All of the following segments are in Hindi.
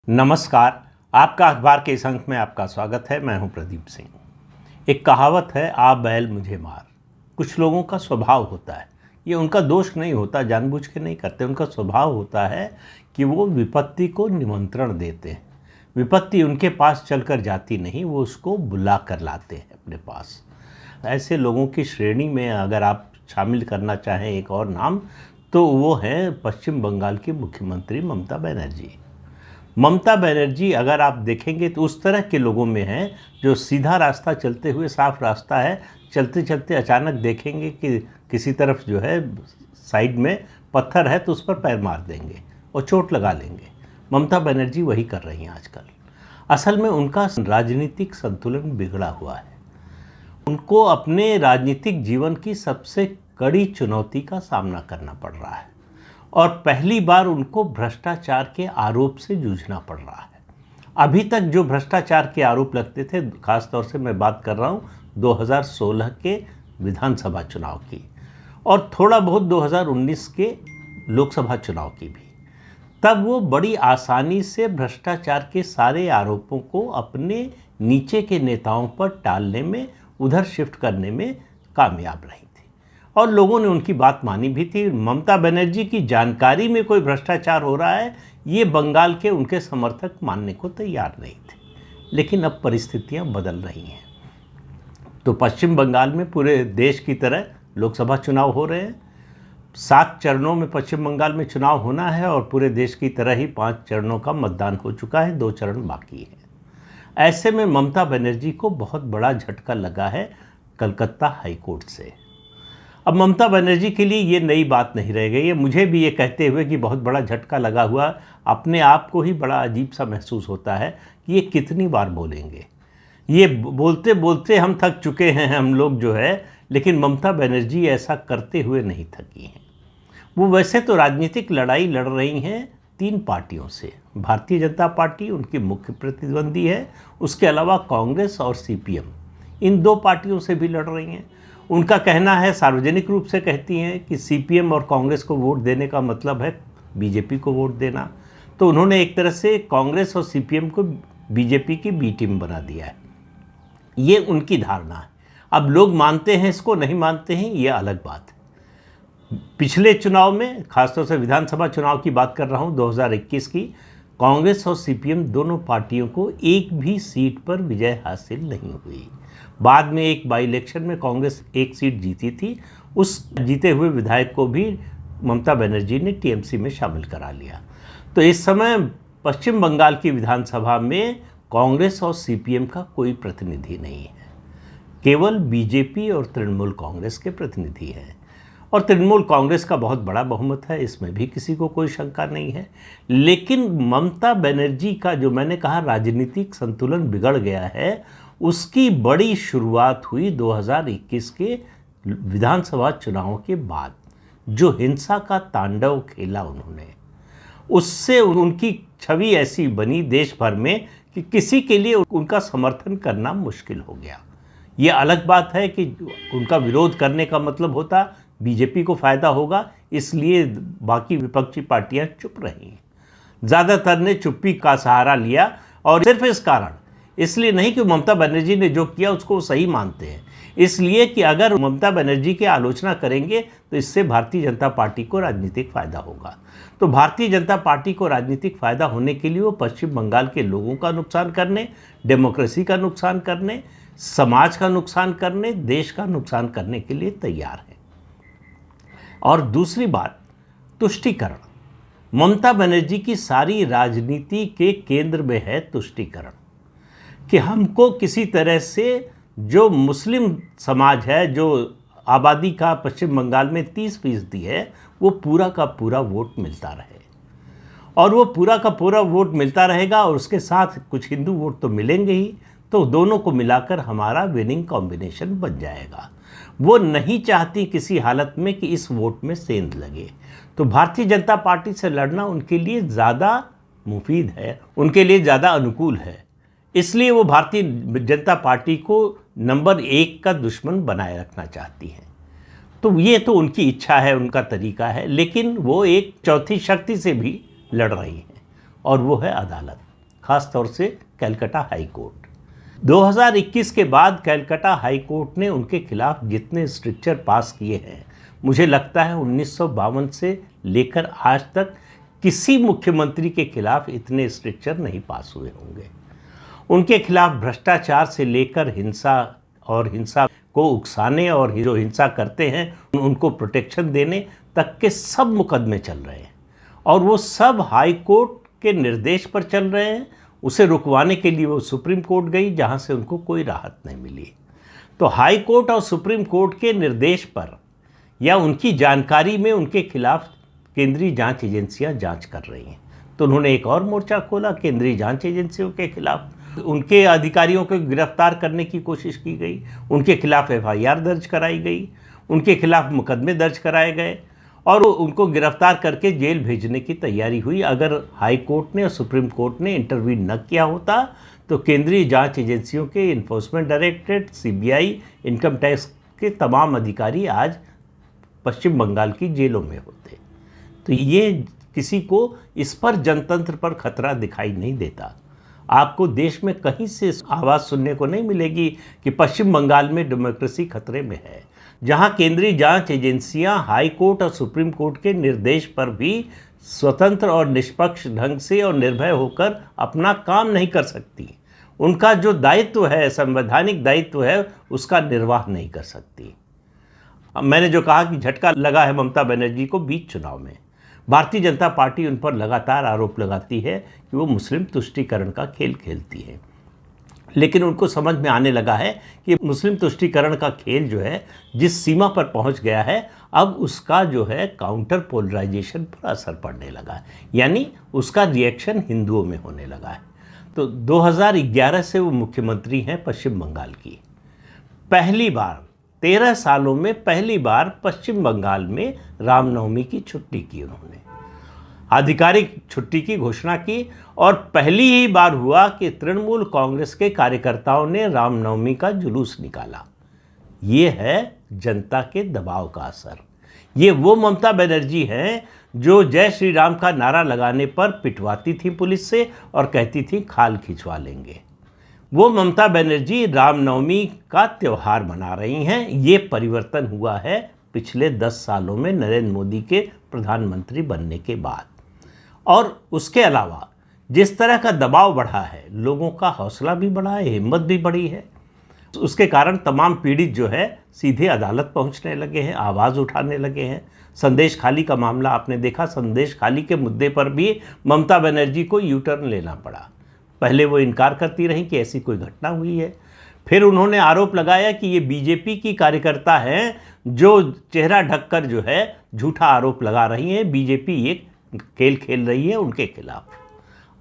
नमस्कार। आपका अखबार के इस अंक में आपका स्वागत है। मैं हूं प्रदीप सिंह। एक कहावत है, आ बैल मुझे मार। कुछ लोगों का स्वभाव होता है, ये उनका दोष नहीं होता, जानबूझ के नहीं करते, उनका स्वभाव होता है कि वो विपत्ति को निमंत्रण देते हैं। विपत्ति उनके पास चलकर जाती नहीं, वो उसको बुला कर लाते हैं अपने पास। ऐसे लोगों की श्रेणी में अगर आप शामिल करना चाहें एक और नाम, तो वो हैं पश्चिम बंगाल की मुख्यमंत्री ममता बनर्जी। ममता बनर्जी अगर आप देखेंगे तो उस तरह के लोगों में हैं जो सीधा रास्ता चलते हुए, साफ रास्ता है, चलते चलते अचानक देखेंगे कि किसी तरफ जो है साइड में पत्थर है तो उस पर पैर मार देंगे और चोट लगा लेंगे। ममता बनर्जी वही कर रही हैं आजकल। असल में उनका राजनीतिक संतुलन बिगड़ा हुआ है। उनको अपने राजनीतिक जीवन की सबसे कड़ी चुनौती का सामना करना पड़ रहा है और पहली बार उनको भ्रष्टाचार के आरोप से जूझना पड़ रहा है। अभी तक जो भ्रष्टाचार के आरोप लगते थे, खास तौर से मैं बात कर रहा हूँ 2016 के विधानसभा चुनाव की और थोड़ा बहुत 2019 के लोकसभा चुनाव की भी, तब वो बड़ी आसानी से भ्रष्टाचार के सारे आरोपों को अपने नीचे के नेताओं पर टालने में, उधर शिफ्ट करने में कामयाब रही और लोगों ने उनकी बात मानी भी थी। ममता बनर्जी की जानकारी में कोई भ्रष्टाचार हो रहा है, ये बंगाल के उनके समर्थक मानने को तैयार नहीं थे। लेकिन अब परिस्थितियां बदल रही हैं। तो पश्चिम बंगाल में पूरे देश की तरह लोकसभा चुनाव हो रहे हैं। 7 चरणों में पश्चिम बंगाल में चुनाव होना है और पूरे देश की तरह ही 5 चरणों का मतदान हो चुका है, 2 चरण बाकी हैं। ऐसे में ममता बनर्जी को बहुत बड़ा झटका लगा है कलकत्ता हाईकोर्ट से। अब ममता बनर्जी के लिए ये नई बात नहीं रह गई है। मुझे भी ये कहते हुए कि बहुत बड़ा झटका लगा हुआ, अपने आप को ही बड़ा अजीब सा महसूस होता है कि ये कितनी बार बोलेंगे। ये बोलते बोलते हम थक चुके हैं हम लोग जो है, लेकिन ममता बनर्जी ऐसा करते हुए नहीं थकी हैं। वो वैसे तो राजनीतिक लड़ाई लड़ रही हैं 3 पार्टियों से। भारतीय जनता पार्टी उनकी मुख्य प्रतिद्वंदी है, उसके अलावा कांग्रेस और CPM, इन 2 पार्टियों से भी लड़ रही हैं। उनका कहना है, सार्वजनिक रूप से कहती हैं कि CPM और कांग्रेस को वोट देने का मतलब है BJP को वोट देना। तो उन्होंने एक तरह से कांग्रेस और CPM को BJP की B टीम बना दिया है। ये उनकी धारणा है। अब लोग मानते हैं इसको, नहीं मानते हैं, ये अलग बात है। पिछले चुनाव में, खासतौर से विधानसभा चुनाव की बात कर रहा हूँ 2021 की, कांग्रेस और CPM दोनों पार्टियों को एक भी सीट पर विजय हासिल नहीं हुई। बाद में एक बाई इलेक्शन में कांग्रेस 1 सीट जीती थी, उस जीते हुए विधायक को भी ममता बनर्जी ने TMC में शामिल करा लिया। तो इस समय पश्चिम बंगाल की विधानसभा में कांग्रेस और CPM का कोई प्रतिनिधि नहीं है, केवल BJP और तृणमूल कांग्रेस के प्रतिनिधि हैं। और तृणमूल कांग्रेस का बहुत बड़ा बहुमत है, इसमें भी किसी को कोई शंका नहीं है। लेकिन ममता बनर्जी का जो मैंने कहा राजनीतिक संतुलन बिगड़ गया है, उसकी बड़ी शुरुआत हुई 2021 के विधानसभा चुनाव के बाद। जो हिंसा का तांडव खेला उन्होंने, उससे उनकी छवि ऐसी बनी देश भर में कि किसी के लिए उनका समर्थन करना मुश्किल हो गया। ये अलग बात है कि उनका विरोध करने का मतलब होता BJP को फ़ायदा होगा, इसलिए बाकी विपक्षी पार्टियां चुप रहीं। ज़्यादातर ने चुप्पी का सहारा लिया और सिर्फ इस कारण, इसलिए नहीं कि ममता बनर्जी ने जो किया उसको वो सही मानते हैं, इसलिए कि अगर ममता बनर्जी की आलोचना करेंगे तो इससे भारतीय जनता पार्टी को राजनीतिक फ़ायदा होगा। तो भारतीय जनता पार्टी को राजनीतिक फ़ायदा होने के लिए वो पश्चिम बंगाल के लोगों का नुकसान करने, डेमोक्रेसी का नुकसान करने, समाज का नुकसान करने, देश का नुकसान करने के लिए तैयार है। और दूसरी बात, तुष्टीकरण। ममता बनर्जी की सारी राजनीति के केंद्र में है तुष्टीकरण, कि हमको किसी तरह से जो मुस्लिम समाज है, जो आबादी का पश्चिम बंगाल में 30% है, वो पूरा का पूरा वोट मिलता रहे। और वो पूरा का पूरा वोट मिलता रहेगा और उसके साथ कुछ हिंदू वोट तो मिलेंगे ही, तो दोनों को मिलाकर हमारा विनिंग कॉम्बिनेशन बन जाएगा। वो नहीं चाहती किसी हालत में कि इस वोट में सेंध लगे। तो भारतीय जनता पार्टी से लड़ना उनके लिए ज़्यादा मुफीद है, उनके लिए ज़्यादा अनुकूल है। इसलिए वो भारतीय जनता पार्टी को नंबर 1 का दुश्मन बनाए रखना चाहती हैं। तो ये तो उनकी इच्छा है, उनका तरीका है, लेकिन वो एक चौथी शक्ति से भी लड़ रही हैं और वो है अदालत। खासतौर से कलकत्ता हाई कोर्ट। 2021 के बाद कलकत्ता हाई कोर्ट ने उनके खिलाफ जितने स्ट्रिक्चर पास किए हैं, मुझे लगता है 1952 से लेकर आज तक किसी मुख्यमंत्री के खिलाफ इतने स्ट्रिक्चर नहीं पास हुए होंगे। उनके खिलाफ भ्रष्टाचार से लेकर हिंसा और हिंसा को उकसाने और जो हिंसा करते हैं उनको प्रोटेक्शन देने तक के सब मुकदमे चल रहे हैं, और वो सब हाई कोर्ट के निर्देश पर चल रहे हैं। उसे रुकवाने के लिए वो सुप्रीम कोर्ट गई, जहां से उनको कोई राहत नहीं मिली। तो हाई कोर्ट और सुप्रीम कोर्ट के निर्देश पर या उनकी जानकारी में उनके खिलाफ केंद्रीय जांच एजेंसियां जांच कर रही हैं। तो उन्होंने एक और मोर्चा खोला केंद्रीय जांच एजेंसियों के खिलाफ। उनके अधिकारियों को गिरफ्तार करने की कोशिश की गई, उनके खिलाफ एफआईआर दर्ज कराई गई, उनके खिलाफ मुकदमे दर्ज कराए गए और उनको गिरफ्तार करके जेल भेजने की तैयारी हुई। अगर हाई कोर्ट ने और सुप्रीम कोर्ट ने इंटरवीन न किया होता तो केंद्रीय जांच एजेंसियों के enforcement directorate, CBI, income tax के तमाम अधिकारी आज पश्चिम बंगाल की जेलों में होते। तो ये किसी को इस पर जनतंत्र पर खतरा दिखाई नहीं देता। आपको देश में कहीं से आवाज़ सुनने को नहीं मिलेगी कि पश्चिम बंगाल में डेमोक्रेसी खतरे में है, जहां केंद्रीय जांच एजेंसियां हाई कोर्ट और सुप्रीम कोर्ट के निर्देश पर भी स्वतंत्र और निष्पक्ष ढंग से और निर्भय होकर अपना काम नहीं कर सकती। उनका जो दायित्व है, संवैधानिक दायित्व है, उसका निर्वाह नहीं कर सकती। मैंने जो कहा कि झटका लगा है ममता बनर्जी को बीच चुनाव में, भारतीय जनता पार्टी उन पर लगातार आरोप लगाती है कि वो मुस्लिम तुष्टीकरण का खेल खेलती है। लेकिन उनको समझ में आने लगा है कि मुस्लिम तुष्टीकरण का खेल जो है जिस सीमा पर पहुंच गया है, अब उसका जो है काउंटर पोलराइजेशन पर असर पड़ने लगा है, यानी उसका रिएक्शन हिंदुओं में होने लगा है। तो 2011 से वो मुख्यमंत्री हैं पश्चिम बंगाल की। पहली बार 13 सालों में पहली बार पश्चिम बंगाल में रामनवमी की छुट्टी की, उन्होंने आधिकारिक छुट्टी की घोषणा की। और पहली ही बार हुआ कि तृणमूल कांग्रेस के कार्यकर्ताओं ने रामनवमी का जुलूस निकाला। ये है जनता के दबाव का असर। ये वो ममता बनर्जी हैं जो जय श्री राम का नारा लगाने पर पिटवाती थी पुलिस से और कहती थी खाल खिंचवा लेंगे। वो ममता बनर्जी रामनवमी का त्यौहार मना रही हैं। ये परिवर्तन हुआ है पिछले 10 सालों में नरेंद्र मोदी के प्रधानमंत्री बनने के बाद। और उसके अलावा जिस तरह का दबाव बढ़ा है, लोगों का हौसला भी बढ़ा है, हिम्मत भी बढ़ी है। तो उसके कारण तमाम पीड़ित जो है सीधे अदालत पहुंचने लगे हैं, आवाज़ उठाने लगे हैं। संदेश खाली का मामला आपने देखा, संदेश खाली के मुद्दे पर भी ममता बनर्जी को यू टर्न लेना पड़ा। पहले वो इनकार करती रहीं कि ऐसी कोई घटना हुई है, फिर उन्होंने आरोप लगाया कि ये बीजेपी की कार्यकर्ता हैं जो चेहरा ढककर जो है झूठा आरोप लगा रही हैं, बीजेपी ये खेल खेल रही है उनके खिलाफ।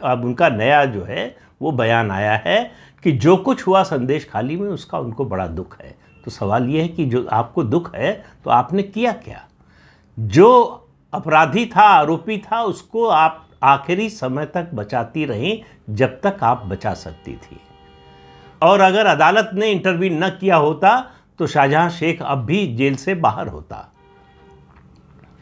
अब उनका नया जो है वो बयान आया है कि जो कुछ हुआ संदेश खाली में उसका उनको बड़ा दुख है। तो सवाल ये है कि जो आपको दुख है तो आपने किया क्या? जो अपराधी था, आरोपी था, उसको आप आखिरी समय तक बचाती रहीं जब तक आप बचा सकती थी। और अगर अदालत ने इंटरवीन न किया होता तो शाहजहां शेख अब भी जेल से बाहर होता।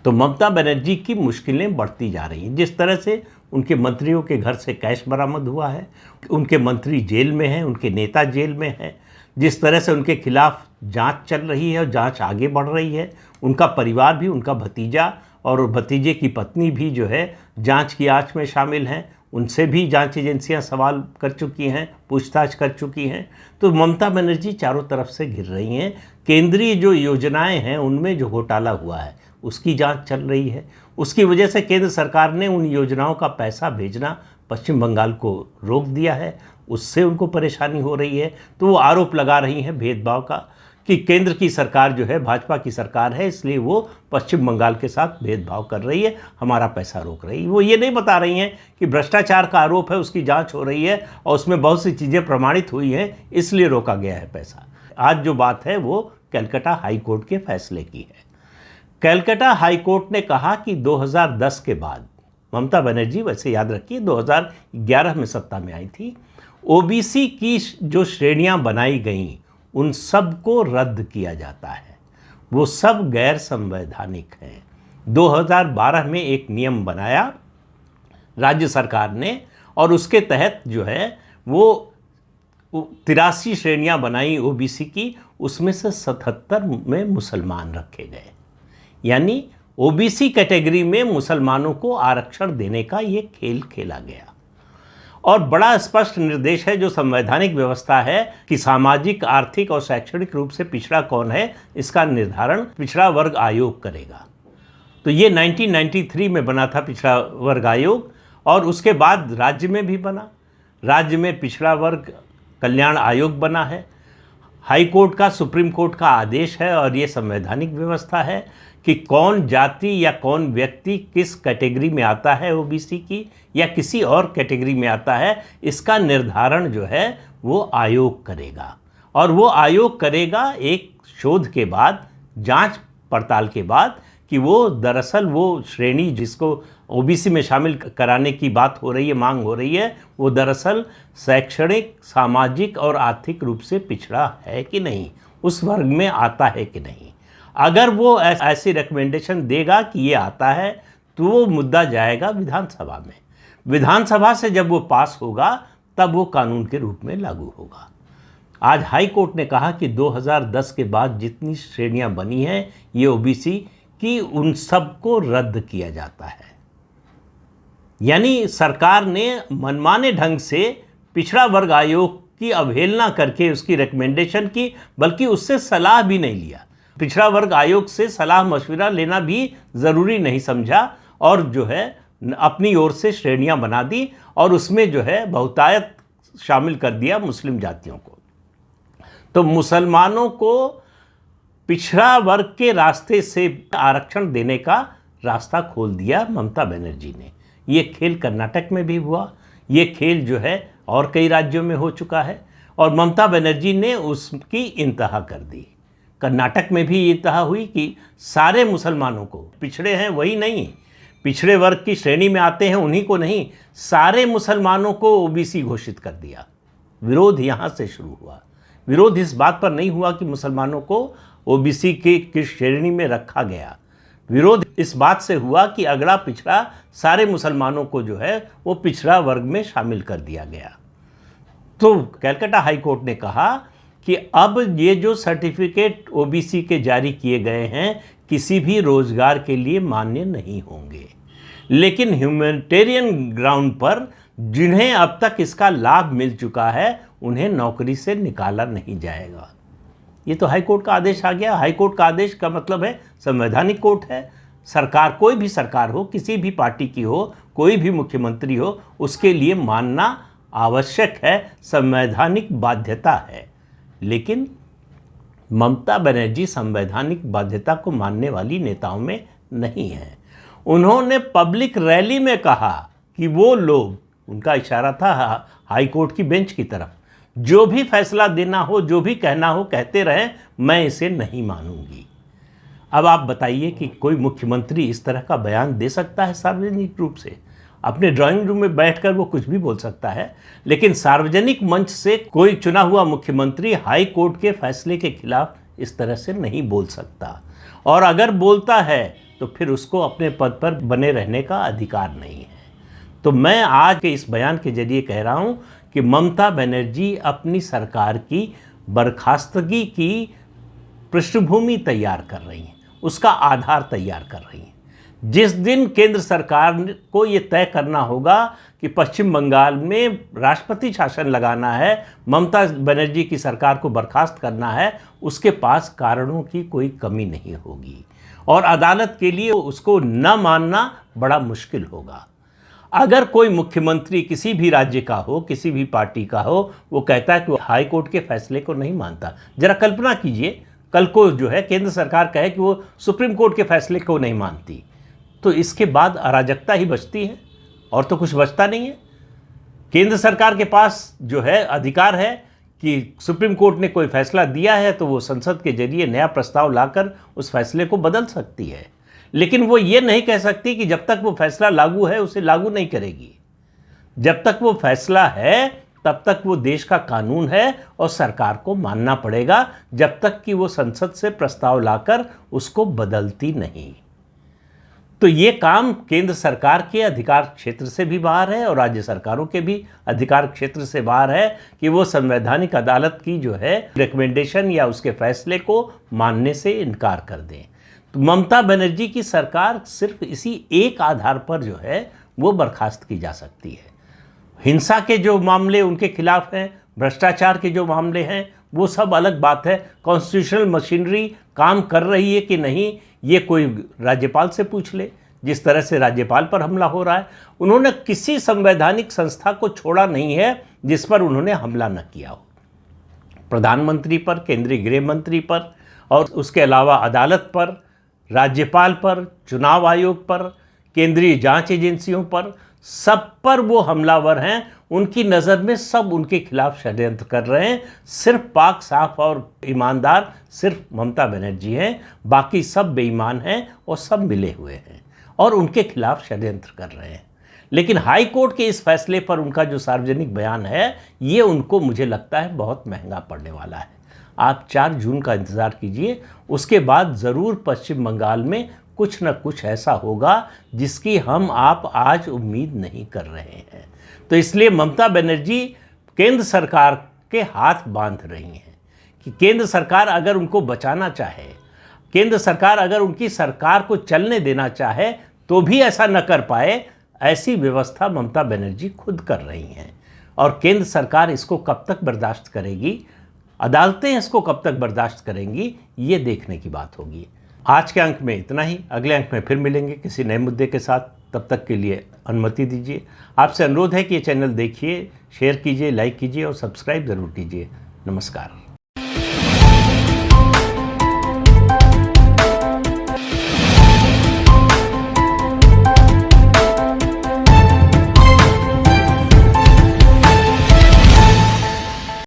तो ममता बनर्जी की मुश्किलें बढ़ती जा रही हैं। जिस तरह से उनके मंत्रियों के घर से कैश बरामद हुआ है, उनके मंत्री जेल में हैं, उनके नेता जेल में हैं, जिस तरह से उनके खिलाफ जांच चल रही है और जांच आगे बढ़ रही है, उनका परिवार भी, उनका भतीजा और भतीजे की पत्नी भी जो है जांच की आंच में शामिल हैं, उनसे भी जांच एजेंसियां सवाल कर चुकी हैं, पूछताछ कर चुकी हैं। तो ममता बनर्जी चारों तरफ से घिर रही हैं। केंद्रीय जो योजनाएं हैं उनमें जो घोटाला हुआ है उसकी जांच चल रही है। उसकी वजह से केंद्र सरकार ने उन योजनाओं का पैसा भेजना पश्चिम बंगाल को रोक दिया है, उससे उनको परेशानी हो रही है। तो वो आरोप लगा रही हैं भेदभाव का कि केंद्र की सरकार जो है भाजपा की सरकार है, इसलिए वो पश्चिम बंगाल के साथ भेदभाव कर रही है, हमारा पैसा रोक रही है। वो ये नहीं बता रही हैं कि भ्रष्टाचार का आरोप है, उसकी जांच हो रही है और उसमें बहुत सी चीज़ें प्रमाणित हुई हैं, इसलिए रोका गया है पैसा। आज जो बात है वो कलकत्ता हाई कोर्ट के फैसले की है। कलकत्ता हाई कोर्ट ने कहा कि 2010 के बाद, ममता बनर्जी वैसे याद रखिए 2011 में सत्ता में आई थी, ओबीसी की जो श्रेणियां बनाई गईं उन सब को रद्द किया जाता है, वो सब गैर संवैधानिक हैं। 2012 में एक नियम बनाया राज्य सरकार ने और उसके तहत जो है वो 83 श्रेणियां बनाई ओबीसी की, उसमें से 77 में मुसलमान रखे गए। यानी ओबीसी कैटेगरी में मुसलमानों को आरक्षण देने का ये खेल खेला गया। और बड़ा स्पष्ट निर्देश है जो संवैधानिक व्यवस्था है कि सामाजिक, आर्थिक और शैक्षणिक रूप से पिछड़ा कौन है, इसका निर्धारण पिछड़ा वर्ग आयोग करेगा। तो ये 1993 में बना था पिछड़ा वर्ग आयोग, और उसके बाद राज्य में भी बना। राज्य में पिछड़ा वर्ग कल्याण आयोग बना है। हाई कोर्ट का, सुप्रीम कोर्ट का आदेश है, और ये संवैधानिक व्यवस्था है कि कौन जाति या कौन व्यक्ति किस कैटेगरी में आता है ओबीसी की, या किसी और कैटेगरी में आता है, इसका निर्धारण जो है वो आयोग करेगा। और वो आयोग करेगा एक शोध के बाद, जांच पड़ताल के बाद, कि वो दरअसल वो श्रेणी जिसको ओबीसी में शामिल कराने की बात हो रही है, मांग हो रही है, वो दरअसल शैक्षणिक, सामाजिक और आर्थिक रूप से पिछड़ा है कि नहीं, उस वर्ग में आता है कि नहीं। अगर वो ऐसी रिकमेंडेशन देगा कि ये आता है, तो वो मुद्दा जाएगा विधानसभा में। विधानसभा से जब वो पास होगा तब वो कानून के रूप में लागू होगा। आज हाई कोर्ट ने कहा कि 2010 के बाद जितनी श्रेणियां बनी हैं ये ओबीसी की, उन सबको रद्द किया जाता है। यानी सरकार ने मनमाने ढंग से पिछड़ा वर्ग आयोग की अवहेलना करके उसकी रिकमेंडेशन की, बल्कि उससे सलाह भी नहीं लिया। पिछड़ा वर्ग आयोग से सलाह मशविरा लेना भी ज़रूरी नहीं समझा, और जो है अपनी ओर से श्रेणियां बना दी, और उसमें जो है बहुतायत शामिल कर दिया मुस्लिम जातियों को। तो मुसलमानों को पिछड़ा वर्ग के रास्ते से आरक्षण देने का रास्ता खोल दिया ममता बनर्जी ने। ये खेल कर्नाटक में भी हुआ, ये खेल जो है और कई राज्यों में हो चुका है, और ममता बनर्जी ने उसकी इंतहा कर दी। कर्नाटक में भी इंतहा हुई कि सारे मुसलमानों को, पिछड़े हैं वही नहीं, पिछड़े वर्ग की श्रेणी में आते हैं उन्हीं को नहीं, सारे मुसलमानों को ओबीसी घोषित कर दिया। विरोध यहाँ से शुरू हुआ। विरोध इस बात पर नहीं हुआ कि मुसलमानों को ओबीसी के किस श्रेणी में रखा गया, विरोध इस बात से हुआ कि अगड़ा पिछड़ा सारे मुसलमानों को जो है वो पिछड़ा वर्ग में शामिल कर दिया गया। तो कलकत्ता हाई कोर्ट ने कहा कि अब ये जो सर्टिफिकेट ओबीसी के जारी किए गए हैं किसी भी रोजगार के लिए मान्य नहीं होंगे, लेकिन ह्यूमैनिटेरियन ग्राउंड पर जिन्हें अब तक इसका लाभ मिल चुका है उन्हें नौकरी से निकाला नहीं जाएगा। ये तो हाई कोर्ट का आदेश आ गया। हाई कोर्ट का आदेश का मतलब है संवैधानिक कोर्ट है। सरकार, कोई भी सरकार हो, किसी भी पार्टी की हो, कोई भी मुख्यमंत्री हो, उसके लिए मानना आवश्यक है, संवैधानिक बाध्यता है। लेकिन ममता बनर्जी संवैधानिक बाध्यता को मानने वाली नेताओं में नहीं है। उन्होंने पब्लिक रैली में कहा कि वो लोग, उनका इशारा था हाई कोर्ट की बेंच की तरफ, जो भी फैसला देना हो, जो भी कहना हो कहते रहें, मैं इसे नहीं मानूंगी। अब आप बताइए कि कोई मुख्यमंत्री इस तरह का बयान दे सकता है सार्वजनिक रूप से? अपने ड्राइंग रूम में बैठकर वो कुछ भी बोल सकता है, लेकिन सार्वजनिक मंच से कोई चुना हुआ मुख्यमंत्री हाई कोर्ट के फैसले के खिलाफ इस तरह से नहीं बोल सकता। और अगर बोलता है तो फिर उसको अपने पद पर बने रहने का अधिकार नहीं है। तो मैं आज के इस बयान के जरिए कह रहा हूं कि ममता बनर्जी अपनी सरकार की बर्खास्तगी की पृष्ठभूमि तैयार कर रही हैं, उसका आधार तैयार कर रही हैं। जिस दिन केंद्र सरकार को ये तय करना होगा कि पश्चिम बंगाल में राष्ट्रपति शासन लगाना है, ममता बनर्जी की सरकार को बर्खास्त करना है, उसके पास कारणों की कोई कमी नहीं होगी, और अदालत के लिए उसको न मानना बड़ा मुश्किल होगा। अगर कोई मुख्यमंत्री किसी भी राज्य का हो, किसी भी पार्टी का हो, वो कहता है कि वो हाई कोर्ट के फैसले को नहीं मानता, जरा कल्पना कीजिए कल को जो है केंद्र सरकार कहे कि वो सुप्रीम कोर्ट के फैसले को नहीं मानती, तो इसके बाद अराजकता ही बचती है, और तो कुछ बचता नहीं है। केंद्र सरकार के पास जो है अधिकार है कि सुप्रीम कोर्ट ने कोई फैसला दिया है तो वो संसद के जरिए नया प्रस्ताव लाकर उस फैसले को बदल सकती है, लेकिन वो ये नहीं कह सकती कि जब तक वो फैसला लागू है उसे लागू नहीं करेगी। जब तक वो फैसला है तब तक वो देश का कानून है और सरकार को मानना पड़ेगा, जब तक कि वो संसद से प्रस्ताव लाकर उसको बदलती नहीं। तो ये काम केंद्र सरकार के अधिकार क्षेत्र से भी बाहर है और राज्य सरकारों के भी अधिकार क्षेत्र से बाहर है कि वो संवैधानिक अदालत की जो है रिकमेंडेशन या उसके फैसले को मानने से इनकार कर दें। तो ममता बनर्जी की सरकार सिर्फ इसी एक आधार पर जो है वो बर्खास्त की जा सकती है। हिंसा के जो मामले उनके खिलाफ हैं, भ्रष्टाचार के जो मामले हैं, वो सब अलग बात है। कॉन्स्टिट्यूशनल मशीनरी काम कर रही है कि नहीं, ये कोई राज्यपाल से पूछ ले। जिस तरह से राज्यपाल पर हमला हो रहा है, उन्होंने किसी संवैधानिक संस्था को छोड़ा नहीं है जिस पर उन्होंने हमला न किया हो। प्रधानमंत्री पर, केंद्रीय गृह मंत्री पर और उसके अलावा अदालत पर, राज्यपाल पर, चुनाव आयोग पर, केंद्रीय जांच एजेंसियों पर, सब पर वो हमलावर हैं। उनकी नज़र में सब उनके खिलाफ षड्यंत्र कर रहे हैं। सिर्फ पाक साफ और ईमानदार सिर्फ ममता बनर्जी हैं, बाकी सब बेईमान हैं और सब मिले हुए हैं और उनके खिलाफ षड्यंत्र कर रहे हैं। लेकिन हाई कोर्ट के इस फैसले पर उनका जो सार्वजनिक बयान है, ये उनको मुझे लगता है बहुत महंगा पड़ने वाला है। आप 4 जून का इंतज़ार कीजिए, उसके बाद ज़रूर पश्चिम बंगाल में कुछ न कुछ ऐसा होगा जिसकी हम आप आज उम्मीद नहीं कर रहे हैं। तो इसलिए ममता बनर्जी केंद्र सरकार के हाथ बांध रही हैं कि केंद्र सरकार अगर उनको बचाना चाहे, केंद्र सरकार अगर उनकी सरकार को चलने देना चाहे तो भी ऐसा न कर पाए, ऐसी व्यवस्था ममता बनर्जी खुद कर रही हैं। और केंद्र सरकार इसको कब तक बर्दाश्त करेगी, अदालतें इसको कब तक बर्दाश्त करेंगी, ये देखने की बात होगी। आज के अंक में इतना ही। अगले अंक में फिर मिलेंगे किसी नए मुद्दे के साथ। तब तक के लिए अनुमति दीजिए। आपसे अनुरोध है कि ये चैनल देखिए, शेयर कीजिए, लाइक कीजिए और सब्सक्राइब ज़रूर कीजिए। नमस्कार।